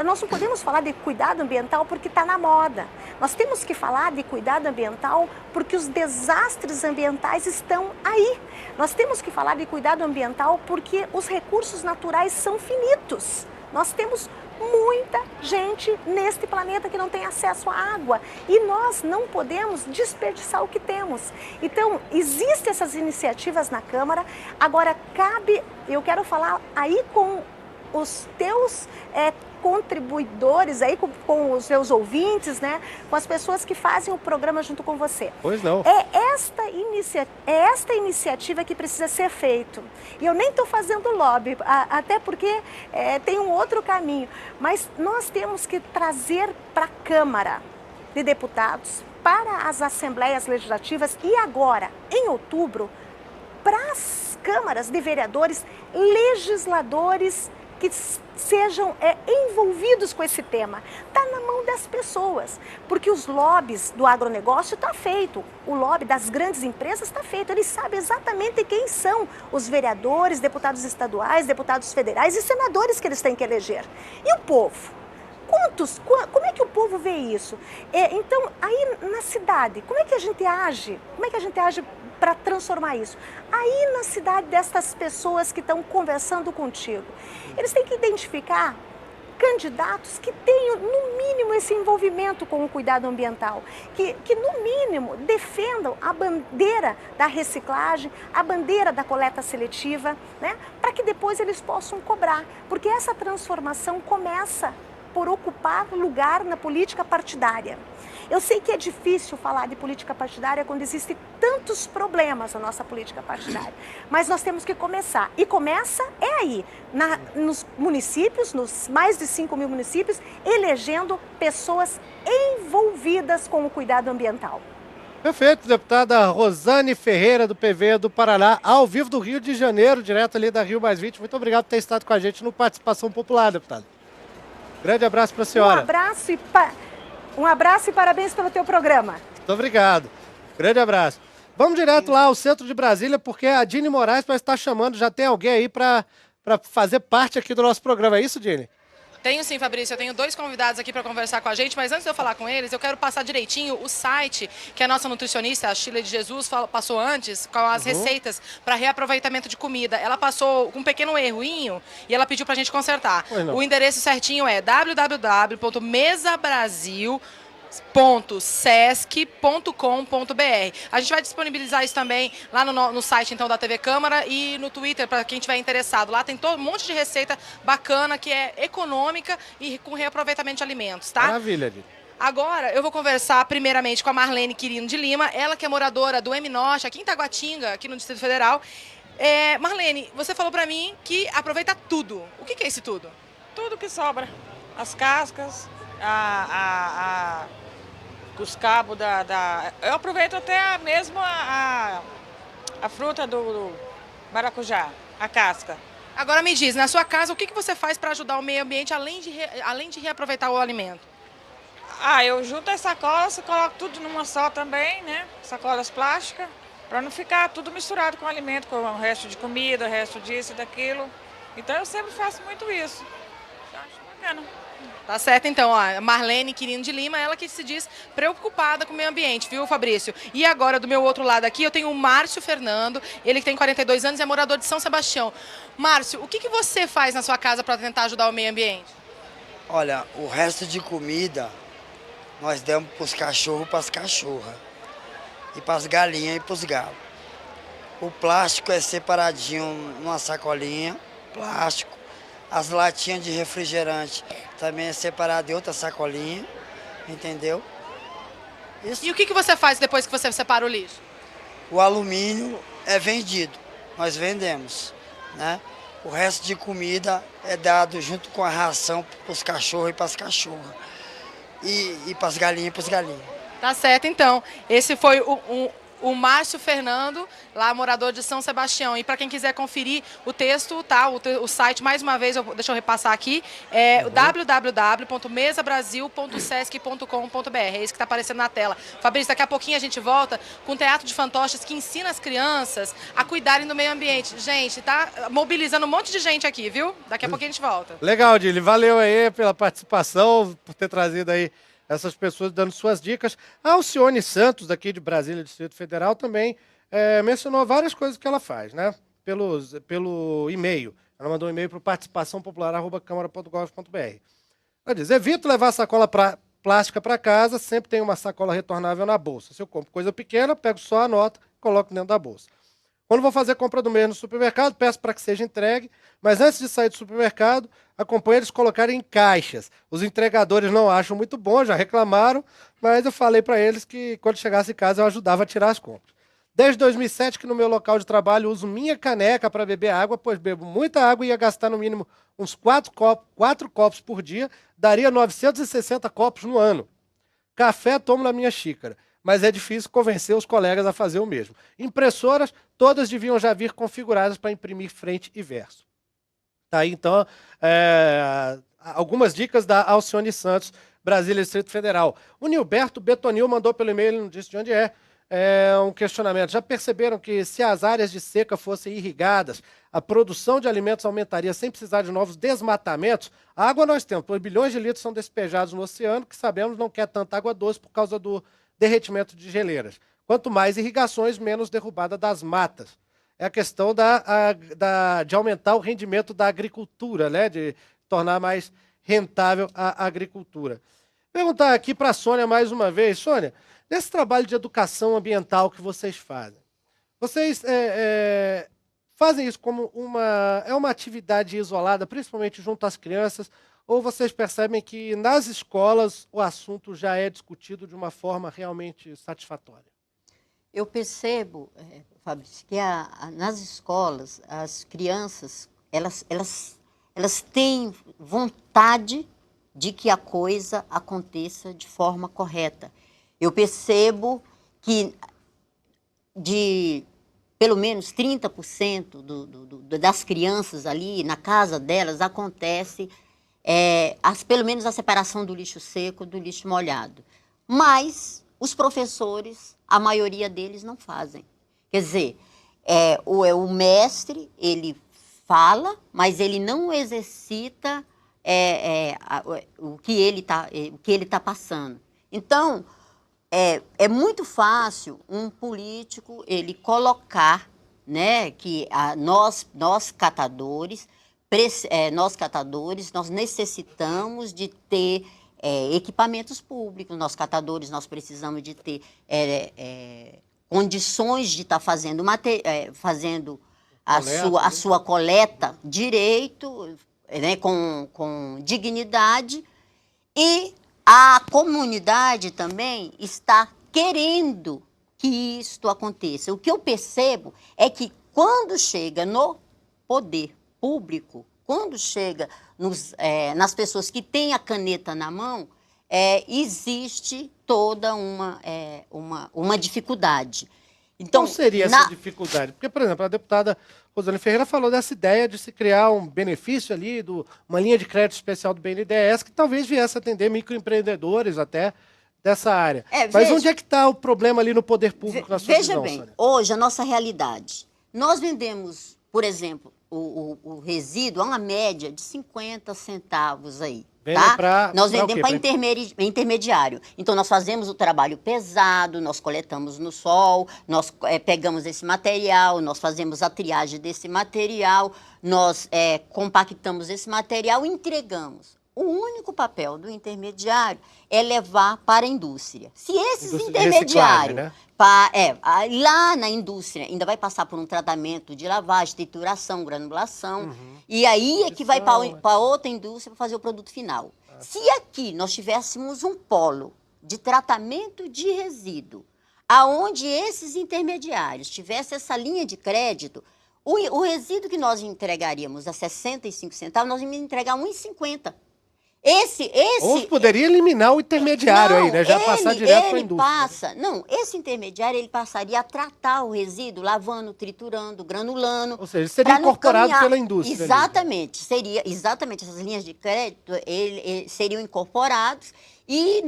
Nós não podemos falar de cuidado ambiental porque está na moda. Nós temos que falar de cuidado ambiental porque os desastres ambientais estão aí. Nós temos que falar de cuidado ambiental porque os recursos naturais são finitos. Nós temos muita gente neste planeta que não tem acesso à água e nós não podemos desperdiçar o que temos. Então, existem essas iniciativas na Câmara, agora eu quero falar aí com os teus contribuidores, aí com os seus ouvintes, né? Com as pessoas que fazem o programa junto com você. Pois não. É esta iniciativa que precisa ser feito. E eu nem estou fazendo lobby, até porque tem um outro caminho. Mas nós temos que trazer para a Câmara de Deputados, para as Assembleias Legislativas e agora, em outubro, para as câmaras de vereadores, legisladores que sejam envolvidos com esse tema. Está na mão das pessoas, porque os lobbies do agronegócio está feito, o lobby das grandes empresas está feito, eles sabem exatamente quem são os vereadores, deputados estaduais, deputados federais e senadores que eles têm que eleger. E o povo? Como é que o povo vê isso? Então, aí na cidade, como é que a gente age? Como é que a gente age para transformar isso? Aí na cidade destas pessoas que estão conversando contigo, eles têm que identificar candidatos que tenham, no mínimo, esse envolvimento com o cuidado ambiental, que no mínimo, defendam a bandeira da reciclagem, a bandeira da coleta seletiva, né? Para que depois eles possam cobrar, porque essa transformação começa por ocupar lugar na política partidária. Eu sei que é difícil falar de política partidária quando existem tantos problemas na nossa política partidária, mas nós temos que começar. E começa aí, nos municípios, nos mais de 5 mil municípios, elegendo pessoas envolvidas com o cuidado ambiental. Perfeito, deputada Rosane Ferreira, do PV do Paraná, ao vivo do Rio de Janeiro, direto ali da Rio Mais 20. Muito obrigado por ter estado com a gente no Participação Popular, deputada. Grande abraço para a senhora. Um abraço e parabéns pelo teu programa. Muito obrigado. Grande abraço. Vamos direto lá ao centro de Brasília, porque a Dini Moraes vai estar chamando, já tem alguém aí para fazer parte aqui do nosso programa. É isso, Dini? Tenho sim, Fabrício. Eu tenho 2 convidados aqui para conversar com a gente, mas antes de eu falar com eles, eu quero passar direitinho o site que a nossa nutricionista, a Sheila de Jesus, passou antes, com as receitas para reaproveitamento de comida. Ela passou com um pequeno errinho e ela pediu para a gente consertar. O endereço certinho é www.mesabrasil.sesc.com.br. A gente vai disponibilizar isso também lá no site então da TV Câmara e no Twitter para quem estiver interessado. Lá tem um monte de receita bacana que é econômica e com reaproveitamento de alimentos, tá? Maravilha, Dini. Agora eu vou conversar primeiramente com a Marlene Quirino de Lima, ela que é moradora do M-Norte, aqui em Taguatinga, aqui no Distrito Federal. Marlene, você falou para mim que aproveita tudo. O que é esse tudo? Tudo que sobra. As cascas, os cabos Eu aproveito até mesmo a fruta do maracujá, a casca. Agora me diz, na sua casa, o que você faz para ajudar o meio ambiente, além de reaproveitar o alimento? Eu junto as sacolas, coloco tudo numa só também, né? Sacolas plásticas, para não ficar tudo misturado com o alimento, com o resto de comida, o resto disso e daquilo. Então eu sempre faço muito isso. Eu acho bacana. Tá certo, então, ó, Marlene Quirino de Lima, ela que se diz preocupada com o meio ambiente, viu, Fabrício? E agora, do meu outro lado aqui, eu tenho o Márcio Fernando, ele que tem 42 anos e é morador de São Sebastião. Márcio, o que você faz na sua casa para tentar ajudar o meio ambiente? Olha, o resto de comida nós damos para os cachorros, para as cachorras, e para as galinhas e para os galos. O plástico é separadinho numa sacolinha, plástico. As latinhas de refrigerante também é separado em outra sacolinha, entendeu? Isso. E o que você faz depois que você separa o lixo? O alumínio é vendido, nós vendemos, né? O resto de comida é dado junto com a ração para os cachorros e para as cachorras. E para as galinhas e para os galinhos. Tá certo, então. Esse foi o Márcio Fernando, lá morador de São Sebastião. E para quem quiser conferir o texto, tá? O site, mais uma vez, deixa eu repassar aqui, é www.mesabrasil.sesc.com.br. É isso que está aparecendo na tela. Fabrício, daqui a pouquinho a gente volta com o Teatro de Fantoches, que ensina as crianças a cuidarem do meio ambiente. Gente, tá mobilizando um monte de gente aqui, viu? Daqui a pouquinho a gente volta. Legal, Dili. Valeu aí pela participação, por ter trazido aí essas pessoas dando suas dicas. A Alcione Santos, daqui de Brasília, Distrito Federal, também mencionou várias coisas que ela faz, né? Pelo e-mail. Ela mandou um e-mail para o participaçãopopular@câmara.gov.br. Ela diz: evito levar sacola plástica para casa, sempre tem uma sacola retornável na bolsa. Se eu compro coisa pequena, pego só a nota, coloco dentro da bolsa. Quando vou fazer compra do mês no supermercado, peço para que seja entregue, mas antes de sair do supermercado, acompanho eles colocarem em caixas. Os entregadores não acham muito bom, já reclamaram, mas eu falei para eles que quando chegasse em casa eu ajudava a tirar as compras. Desde 2007 que no meu local de trabalho uso minha caneca para beber água, pois bebo muita água e ia gastar no mínimo uns 4 copos por dia, daria 960 copos no ano. Café tomo na minha xícara, mas é difícil convencer os colegas a fazer o mesmo. Impressoras, todas deviam já vir configuradas para imprimir frente e verso. Tá aí, então, algumas dicas da Alcione Santos, Brasília, Distrito Federal. O Nilberto Betonil mandou pelo e-mail, ele não disse de onde um questionamento. Já perceberam que se as áreas de seca fossem irrigadas, a produção de alimentos aumentaria sem precisar de novos desmatamentos? A água nós temos, pois bilhões de litros são despejados no oceano, que sabemos não quer tanta água doce por causa do derretimento de geleiras. Quanto mais irrigações, menos derrubada das matas. É a questão de aumentar o rendimento da agricultura, né? De tornar mais rentável a agricultura. Perguntar aqui para a Sônia mais uma vez. Sônia, nesse trabalho de educação ambiental que vocês fazem, vocês fazem isso como uma atividade isolada, principalmente junto às crianças, Ou vocês percebem que nas escolas o assunto já é discutido de uma forma realmente satisfatória? Eu percebo, Fabrício, que nas escolas as crianças elas têm vontade de que a coisa aconteça de forma correta. Eu percebo que de pelo menos 30% das crianças ali na casa delas acontece pelo menos a separação do lixo seco do lixo molhado. Mas os professores, a maioria deles não fazem. Quer dizer, o mestre, ele fala, mas ele não exercita o que ele tá passando. Então, é muito fácil um político ele colocar, né, que nós catadores, nós necessitamos de ter equipamentos públicos, nós catadores nós precisamos de ter condições de estar fazendo a sua coleta direito, né, com dignidade, e a comunidade também está querendo que isto aconteça. O que eu percebo é que quando chega no poder público, quando chega nas pessoas que têm a caneta na mão, existe toda uma dificuldade. Então, qual seria essa dificuldade? Porque, por exemplo, a deputada Rosane Ferreira falou dessa ideia de se criar um benefício ali, uma linha de crédito especial do BNDES, que talvez viesse a atender microempreendedores até dessa área. Mas onde é que está o problema ali no poder público, na sua visão, Veja bem, Sônia? hoje a nossa realidade, nós vendemos, por exemplo, o resíduo a uma média de 50 centavos aí. Tá? Nós vendemos para intermediário. Então, nós fazemos o trabalho pesado, nós coletamos no sol, nós pegamos esse material, nós fazemos a triagem desse material, nós compactamos esse material e entregamos. O único papel do intermediário é levar para a indústria. Se esses intermediários, né? Lá na indústria, ainda vai passar por um tratamento de lavagem, trituração, granulação, e aí é que vai para outra indústria para fazer o produto final. Se aqui nós tivéssemos um polo de tratamento de resíduo, aonde esses intermediários tivessem essa linha de crédito, o resíduo que nós entregaríamos a 65 centavos, nós íamos entregar 1,50. Ou poderia eliminar o intermediário aí, né? Já passar direto para a indústria. Esse intermediário ele passaria a tratar o resíduo, lavando, triturando, granulando. Ou seja, seria incorporado pela indústria. Exatamente, exatamente essas linhas de crédito seriam incorporados e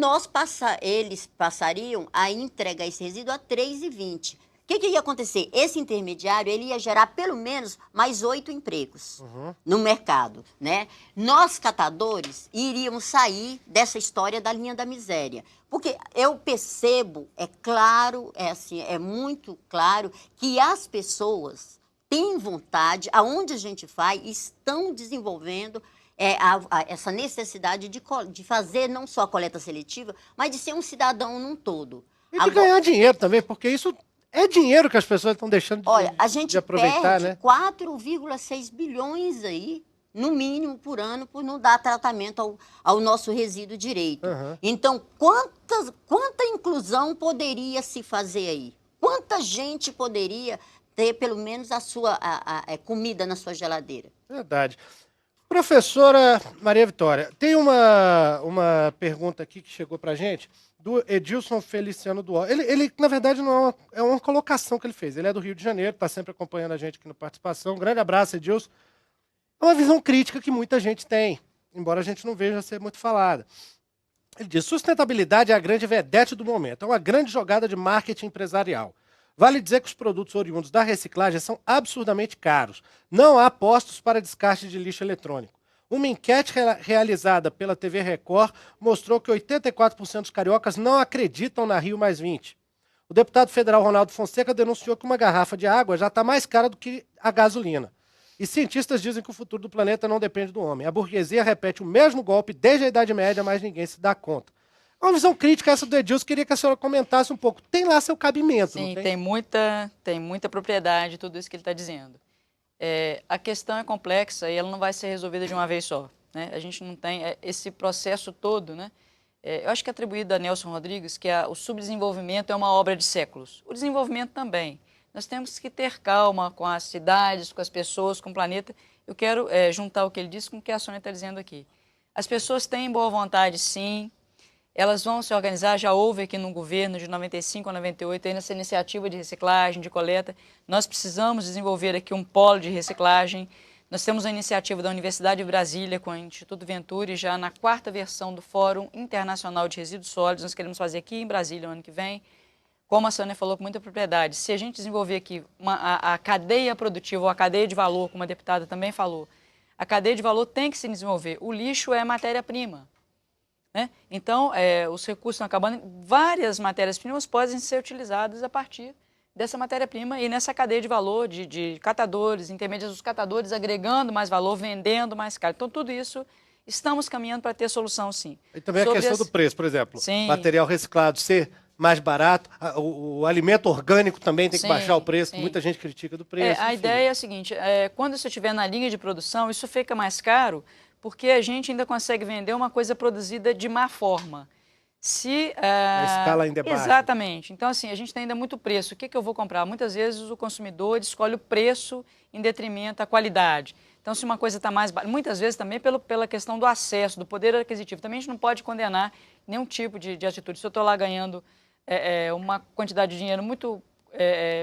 eles passariam a entregar esse resíduo a 3,20. O que ia acontecer? Esse intermediário ele ia gerar pelo menos mais 8 empregos no mercado, né? Nós, catadores, iríamos sair dessa história da linha da miséria. Porque eu percebo, é muito claro que as pessoas têm vontade, aonde a gente vai, estão desenvolvendo essa necessidade de fazer não só a coleta seletiva, mas de ser um cidadão num todo. E de ganhar dinheiro também, porque isso... É dinheiro que as pessoas estão deixando de aproveitar, né? Olha, a gente perde 4,6 bilhões aí, no mínimo, por ano, por não dar tratamento ao nosso resíduo direito. Então, quanta inclusão poderia se fazer aí? Quanta gente poderia ter, pelo menos, a sua comida na sua geladeira? Verdade. Professora Maria Vitória, tem uma pergunta aqui que chegou para a gente, do Edilson Feliciano Duó. Ele, na verdade, não é uma colocação que ele fez. Ele é do Rio de Janeiro, está sempre acompanhando a gente aqui no Participação. Um grande abraço, Edilson. É uma visão crítica que muita gente tem, embora a gente não veja ser muito falada. Ele diz, sustentabilidade é a grande vedete do momento. É uma grande jogada de marketing empresarial. Vale dizer que os produtos oriundos da reciclagem são absurdamente caros. Não há postos para descarte de lixo eletrônico. Uma enquete realizada pela TV Record mostrou que 84% dos cariocas não acreditam na Rio+20. O deputado federal Ronaldo Fonseca denunciou que uma garrafa de água já está mais cara do que a gasolina. E cientistas dizem que o futuro do planeta não depende do homem. A burguesia repete o mesmo golpe desde a Idade Média, mas ninguém se dá conta. É uma visão crítica essa do Edilson, queria que a senhora comentasse um pouco. Tem lá seu cabimento, Sim, não tem? Tem muita propriedade tudo isso que ele está dizendo. A questão é complexa e ela não vai ser resolvida de uma vez só. né? A gente não tem esse processo todo, né? Eu acho que é atribuído a Nelson Rodrigues que o subdesenvolvimento é uma obra de séculos. O desenvolvimento também. Nós temos que ter calma com as cidades, com as pessoas, com o planeta. Eu quero juntar o que ele disse com o que a Sônia está dizendo aqui. As pessoas têm boa vontade, sim. Elas vão se organizar. Já houve aqui no governo de 95 a 98 aí nessa iniciativa de reciclagem, de coleta. Nós precisamos desenvolver aqui um polo de reciclagem. Nós temos a iniciativa da Universidade de Brasília com o Instituto Venturi, já na 4ª versão do Fórum Internacional de Resíduos Sólidos. Nós queremos fazer aqui em Brasília o ano que vem. Como a Sônia falou com muita propriedade, se a gente desenvolver aqui a cadeia produtiva ou a cadeia de valor, como a deputada também falou, a cadeia de valor tem que se desenvolver. O lixo é matéria-prima, né? Então, os recursos estão acabando. Várias matérias-primas podem ser utilizadas a partir dessa matéria-prima e nessa cadeia de valor de catadores, intermediários dos catadores, agregando mais valor, vendendo mais caro. Então, tudo isso estamos caminhando para ter solução, sim. E também a questão do preço, por exemplo. Sim. Material reciclado ser mais barato, o alimento orgânico também tem que baixar o preço, muita gente critica do preço. A ideia é a seguinte, quando isso estiver na linha de produção, isso fica mais caro, porque a gente ainda consegue vender uma coisa produzida de má forma. A escala ainda é baixa. Exatamente. Então, assim, a gente tem ainda muito preço. O que eu vou comprar? Muitas vezes o consumidor escolhe o preço em detrimento da qualidade. Então, se uma coisa está mais barata, muitas vezes também pela questão do acesso, do poder aquisitivo. Também a gente não pode condenar nenhum tipo de atitude. Se eu estou lá ganhando uma quantidade de dinheiro muito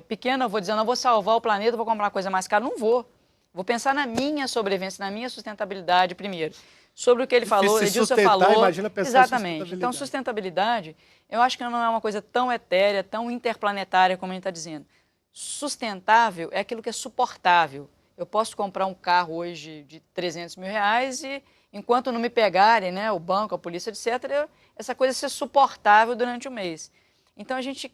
pequena, eu vou dizer, não, vou salvar o planeta, vou comprar uma coisa mais cara. Não vou. Vou pensar na minha sobrevivência, na minha sustentabilidade primeiro. Sobre o que ele falou, Edilson falou. Imagina pensar exatamente. Então, sustentabilidade, eu acho que não é uma coisa tão etérea, tão interplanetária como a gente está dizendo. Sustentável é aquilo que é suportável. Eu posso comprar um carro hoje de 300 mil reais e, enquanto não me pegarem, né, o banco, a polícia, etc., essa coisa ser suportável durante o mês. Então, a gente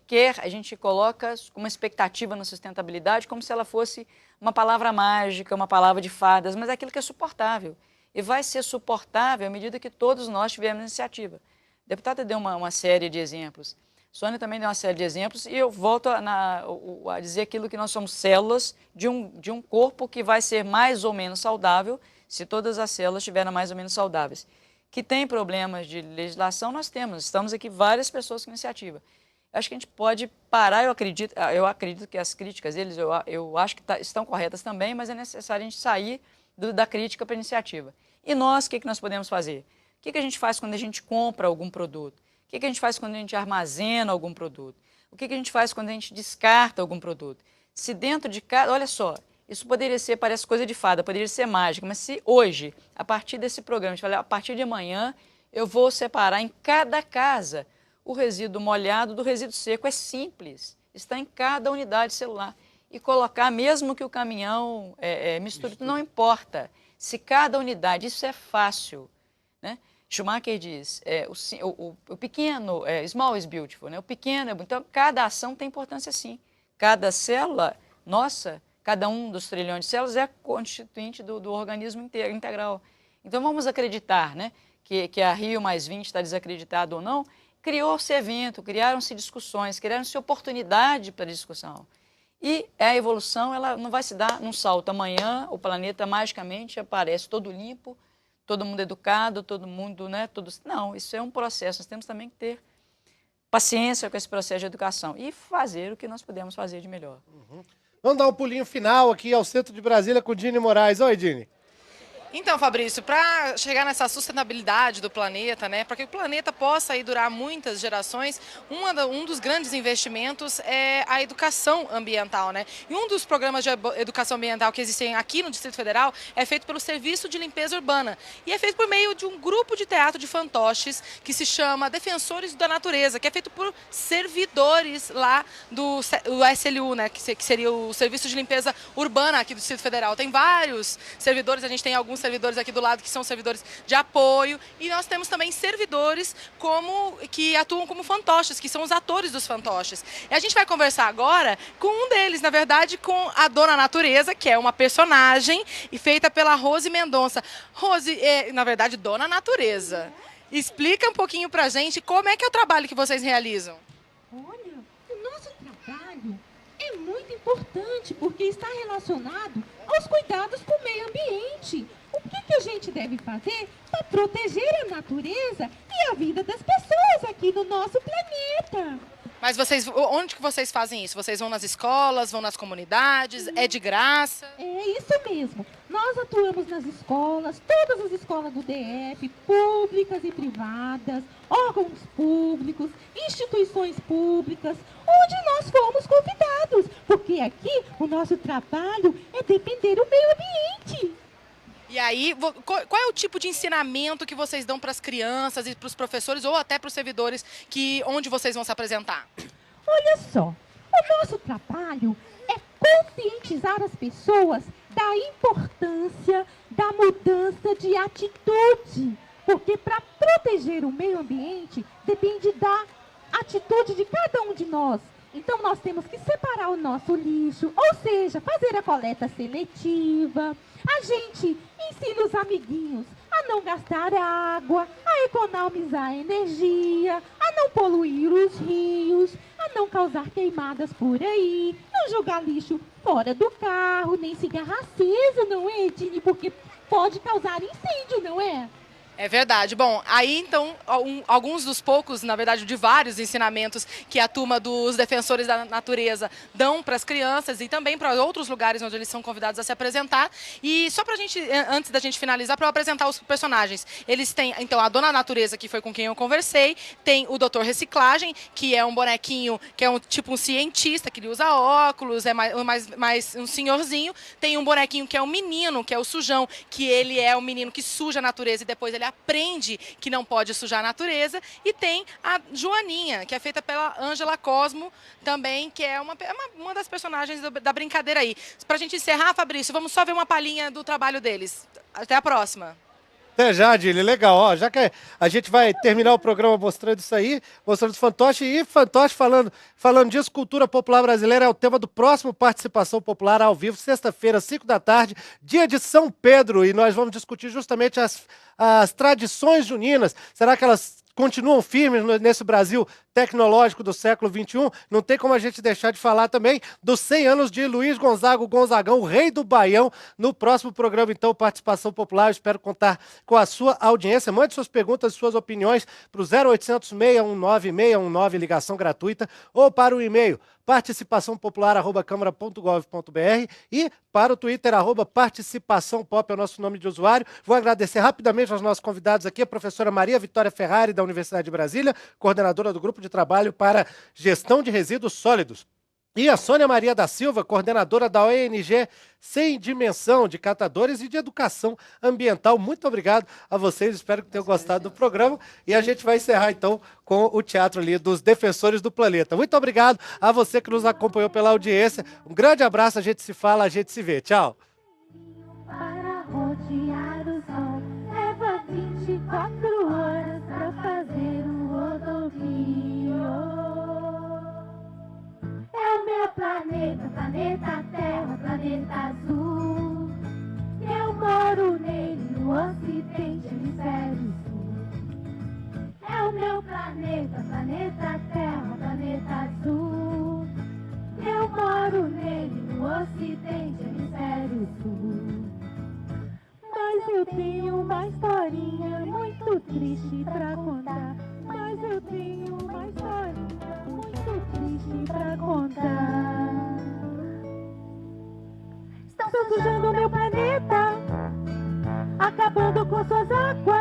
coloca uma expectativa na sustentabilidade como se ela fosse uma palavra mágica, uma palavra de fadas, mas é aquilo que é suportável. E vai ser suportável à medida que todos nós tivermos iniciativa. A deputada deu uma série de exemplos. Sônia também deu uma série de exemplos. E eu volto a dizer aquilo que nós somos células de um corpo que vai ser mais ou menos saudável se todas as células estiverem mais ou menos saudáveis. Que tem problemas de legislação, nós temos. Estamos aqui várias pessoas com iniciativa. Acho que a gente pode parar, eu acredito que as críticas deles, eu acho que estão corretas também, mas é necessário a gente sair da crítica para a iniciativa. E nós, o que nós podemos fazer? O que a gente faz quando a gente compra algum produto? O que a gente faz quando a gente armazena algum produto? O que a gente faz quando a gente descarta algum produto? Se dentro de cada... Olha só, isso poderia ser, parece coisa de fada, poderia ser mágica, mas se hoje, a partir desse programa, a gente falar, a partir de amanhã, eu vou separar em cada casa o resíduo molhado do resíduo seco. É simples, está em cada unidade celular. E colocar, mesmo que o caminhão misture, não importa. Se cada unidade, isso é fácil, né? Schumacher diz, o pequeno, small is beautiful, né? O pequeno é bom. Então, cada ação tem importância sim. Cada célula, nossa, cada um dos trilhões de células é constituinte do organismo integral. Então, vamos acreditar, né, que a Rio+20 está desacreditado ou não. Criou-se evento, criaram-se discussões, criaram-se oportunidade para discussão. E a evolução, ela não vai se dar num salto. Amanhã o planeta magicamente aparece todo limpo, todo mundo educado, todo mundo, né? Não, isso é um processo. Nós temos também que ter paciência com esse processo de educação e fazer o que nós podemos fazer de melhor. Vamos dar um pulinho final aqui ao centro de Brasília com Dini Moraes. Oi, Dini. Então, Fabrício, para chegar nessa sustentabilidade do planeta, né, para que o planeta possa aí durar muitas gerações, um dos grandes investimentos é a educação ambiental, né? E um dos programas de educação ambiental que existem aqui no Distrito Federal é feito pelo Serviço de Limpeza Urbana e é feito por meio de um grupo de teatro de fantoches que se chama Defensores da Natureza, que é feito por servidores lá do SLU, né, que seria o Serviço de Limpeza Urbana aqui do Distrito Federal. Tem vários servidores, a gente tem alguns servidores aqui do lado que são servidores de apoio e nós temos também servidores que atuam como fantoches, que são os atores dos fantoches. E a gente vai conversar agora com um deles, na verdade, com a Dona Natureza, que é uma personagem e feita pela Rose Mendonça. Rose, na verdade, Dona Natureza. Explica um pouquinho pra gente como é que é o trabalho que vocês realizam. Olha, o nosso trabalho é muito importante porque está relacionado aos cuidados com o meio ambiente. O que a gente deve fazer para proteger a natureza e a vida das pessoas aqui no nosso planeta. Mas onde que vocês fazem isso? Vocês vão nas escolas, vão nas comunidades? É de graça? É isso mesmo. Nós atuamos nas escolas, todas as escolas do DF, públicas e privadas, órgãos públicos, instituições públicas, onde nós fomos convidados. Porque aqui o nosso trabalho é defender o meio ambiente. E aí, qual é o tipo de ensinamento que vocês dão para as crianças e para os professores ou até para os servidores onde vocês vão se apresentar? Olha só, o nosso trabalho é conscientizar as pessoas da importância da mudança de atitude. Porque para proteger o meio ambiente depende da atitude de cada um de nós. Então nós temos que separar o nosso lixo, ou seja, fazer a coleta seletiva. A gente ensina os amiguinhos a não gastar água, a economizar energia, a não poluir os rios, a não causar queimadas por aí, não jogar lixo fora do carro, nem cigarro aceso, não é, Edine? Porque pode causar incêndio, não é? É verdade. Bom, aí então, alguns dos poucos, na verdade de vários ensinamentos que a turma dos defensores da natureza dão para as crianças e também para outros lugares onde eles são convidados a se apresentar. E só para a gente, antes da gente finalizar, para eu apresentar os personagens. Eles têm, então, a Dona Natureza, que foi com quem eu conversei, tem o Doutor Reciclagem, que é um bonequinho, que é um cientista, que ele usa óculos, é mais um senhorzinho. Tem um bonequinho que é um menino, que é o Sujão, que ele é um menino que suja a natureza e depois ele aprende que não pode sujar a natureza. E tem a Joaninha, que é feita pela Ângela Cosmo, também, que é uma das personagens da brincadeira aí. Pra gente encerrar, Fabrício, vamos só ver uma palhinha do trabalho deles. Até a próxima. Até já, Adília, legal. Ó, já que a gente vai terminar o programa mostrando isso aí, mostrando os fantoches, e fantoche falando disso, cultura popular brasileira é o tema do próximo Participação Popular ao vivo, sexta-feira, 5 da tarde, dia de São Pedro, e nós vamos discutir justamente as tradições juninas. Será que elas continuam firmes nesse Brasil tecnológico do século XXI? Não tem como a gente deixar de falar também dos 100 anos de Luiz Gonzaga, o Gonzagão, o rei do Baião, no próximo programa, então, Participação Popular. Eu espero contar com a sua audiência. Mande suas perguntas e suas opiniões para o 0800 619 619, ligação gratuita, ou para o e-mail participaçãopopular@câmara.gov.br e para o Twitter, @participaçãopop, é o nosso nome de usuário. Vou agradecer rapidamente aos nossos convidados aqui, a professora Maria Vitória Ferrari, da Universidade de Brasília, coordenadora do Grupo de Trabalho para Gestão de Resíduos Sólidos. E a Sônia Maria da Silva, coordenadora da ONG Sem Dimensão, de catadores e de educação ambiental. Muito obrigado a vocês, espero que tenham gostado do programa. E a gente vai encerrar, então, com o teatro ali dos Defensores do Planeta. Muito obrigado a você que nos acompanhou pela audiência. Um grande abraço, a gente se fala, a gente se vê. Tchau. Para rodear o sol, leva 24 horas para fazer rodovia. É o meu planeta, planeta Terra, planeta azul. Eu moro nele, no ocidente, hemisfério sul. É o meu planeta, planeta Terra, planeta azul. Eu moro nele, no ocidente, hemisfério sul. Mas eu tenho uma historinha muito triste pra contar. Mas eu tenho uma historinha muito triste pra contar. Estão sujando o meu planeta, acabando com suas águas.